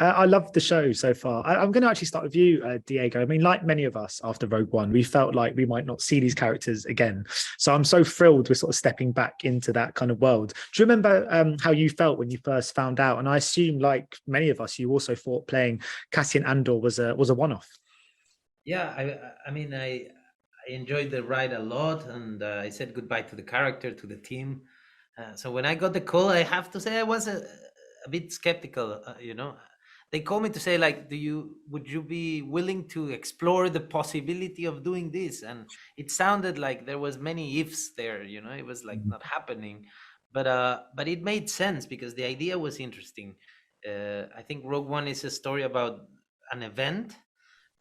I love the show so far. I'm going to actually start with you, Diego. I mean, like many of us after Rogue One, we felt like we might not see these characters again. So I'm so thrilled with sort of stepping back into that kind of world. Do you remember how you felt when you first found out? And I assume, like many of us, you also thought playing Cassian Andor was a one-off. Yeah, I mean, I enjoyed the ride a lot, and I said goodbye to the character, to the team. So when I got the call, I have to say I was a bit skeptical. They called me to say like, would you be willing to explore the possibility of doing this? And it sounded like there was many ifs there. It was like not happening, but it made sense because the idea was interesting. I think Rogue One is a story about an event,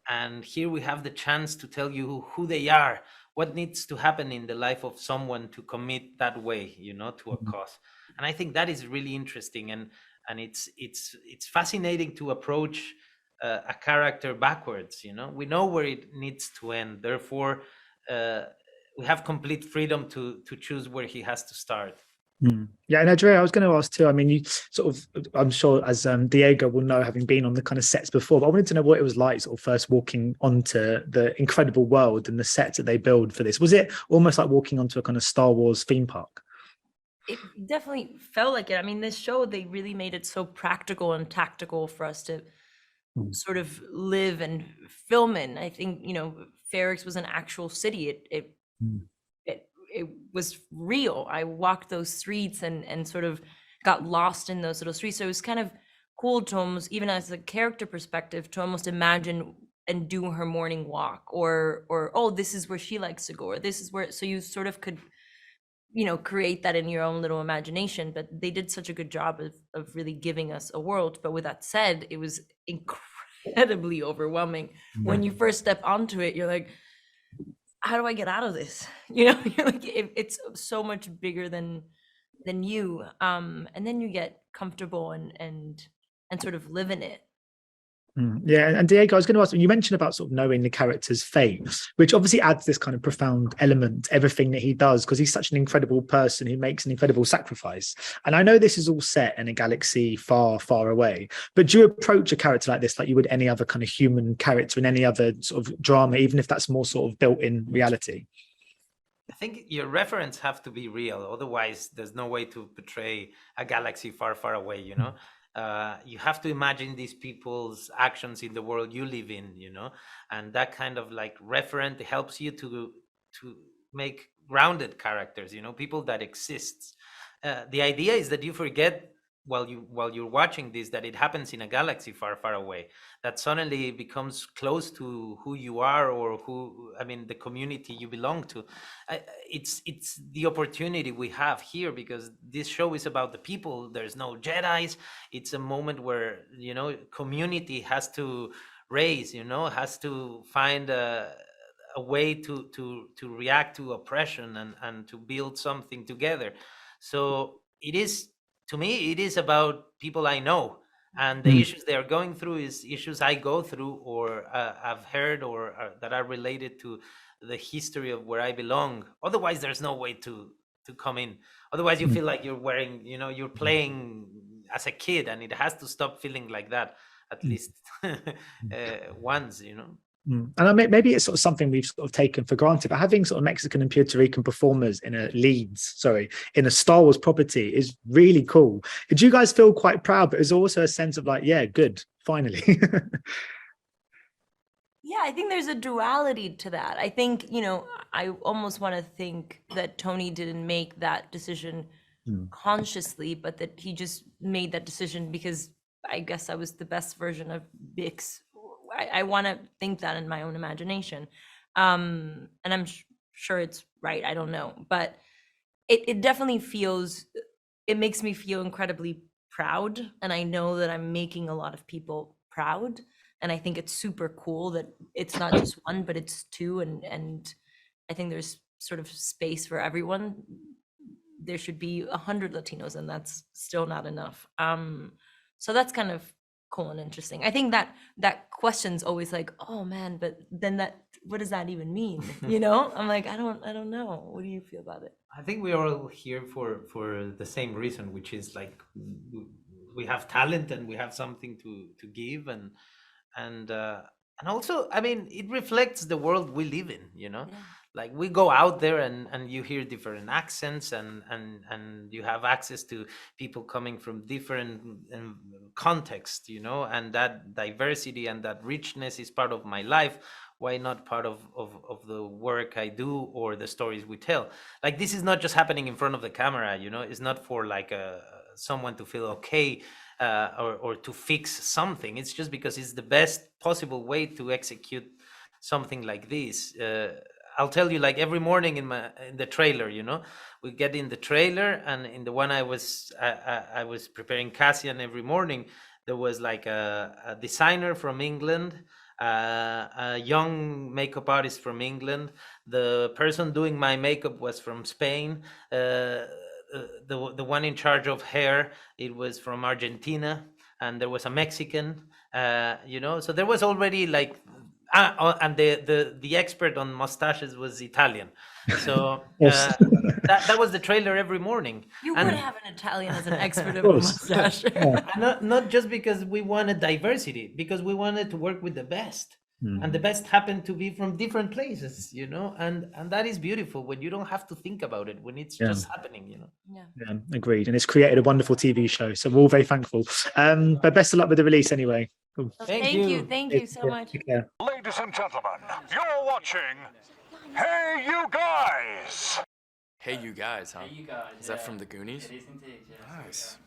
and here we have the chance to tell you who they are, what needs to happen in the life of someone to commit that way, to a cause. And I think that is really interesting, and it's fascinating to approach a character backwards. We know where it needs to end, therefore we have complete freedom to choose where he has to start. Yeah, and Adria, I was going to ask too. I mean, you sort of, I'm sure as Diego will know, having been on the kind of sets before, but I wanted to know what it was like sort of first walking onto the incredible world and the sets that they build for this. Was it almost like walking onto a kind of Star Wars theme park? It definitely felt like it. I mean, this show, they really made it so practical and tactical for us to sort of live and film in. I think, Ferrix was an actual city. It was real. I walked those streets and sort of got lost in those little streets. So it was kind of cool to almost, even as a character perspective, to almost imagine and do her morning walk, or oh, this is where she likes to go, or this is where, so you sort of could, create that in your own little imagination. But they did such a good job of really giving us a world. But with that said, it was incredibly overwhelming. When you first step onto it, you're like, how do I get out of this? You're like, it's so much bigger than you. And then you get comfortable and sort of live in it. Yeah, and Diego, I was going to ask you mentioned about sort of knowing the character's fate, which obviously adds this kind of profound element to everything that he does, because he's such an incredible person who makes an incredible sacrifice. And I know this is all set in a galaxy far, far away, but do you approach a character like this like you would any other kind of human character in any other sort of drama, even if that's more sort of built in reality? I think your reference have to be real. Otherwise, there's no way to portray a galaxy far, far away, you have to imagine these people's actions in the world you live in, and that kind of like referent helps you to make grounded characters, people that exists. The idea is that you forget while you're watching this that it happens in a galaxy far, far away, that suddenly becomes close to who you are, or the community you belong to. It's the opportunity we have here, because this show is about the people. There's no Jedis. It's a moment where community has to raise, has to find a way to react to oppression and to build something together. So it is, to me, it is about people I know, and the issues they are going through is issues I go through, or I've heard, or that are related to the history of where I belong. Otherwise, there's no way to come in. Otherwise, you feel like you're wearing, you're playing as a kid, and it has to stop feeling like that at least once. And maybe it's sort of something we've sort of taken for granted, but having sort of Mexican and Puerto Rican performers in a Star Wars property is really cool. Did you guys feel quite proud? But there's also a sense of like, yeah, good, finally. Yeah, I think there's a duality to that. I think, I almost want to think that Tony didn't make that decision consciously, but that he just made that decision because I guess I was the best version of Bix. I want to think that in my own imagination. And I'm sure it's right. I don't know. But it definitely it makes me feel incredibly proud. And I know that I'm making a lot of people proud. And I think it's super cool that it's not just one, but it's two. And I think there's sort of space for everyone. There should be 100 Latinos, and that's still not enough. So that's kind of cool and interesting. I think that question's always like, oh man, but then what does that even mean? I'm like, I don't know. What do you feel about it? I think we are all here for the same reason, which is like we have talent and we have something to give, and also, I mean, it reflects the world we live in, you know. Yeah. Like we go out there and you hear different accents, and you have access to people coming from different contexts, you know, and that diversity and that richness is part of my life. Why not part of the work I do or the stories we tell? Like this is not just happening in front of the camera, you know. It's not for like someone to feel okay or to fix something. It's just because it's the best possible way to execute something like this. I'll tell you, like every morning in the trailer, you know, we get in the trailer, and in the one I was preparing Cassian every morning, there was like a designer from England, a young makeup artist from England. The person doing my makeup was from Spain. The one in charge of hair, it was from Argentina, and there was a Mexican. You know, so there was already like. And the expert on mustaches was Italian, so that was the trailer every morning. You And would have an Italian as an expert of a course. mustache. not just because we wanted diversity, because we wanted to work with the best, and the best happened to be from different places, you know, and that is beautiful when you don't have to think about it, when it's just happening, you know. Yeah. Agreed. And it's created a wonderful TV show, so we're all very thankful. But best of luck with the release anyway. Cool. So Thank you. Thank you so much. Take care. Ladies and gentlemen, you're watching Hey You Guys! Hey You Guys, huh? Hey, you guys. Is that from the Goonies? It is indeed, yes. Nice.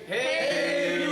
Hey,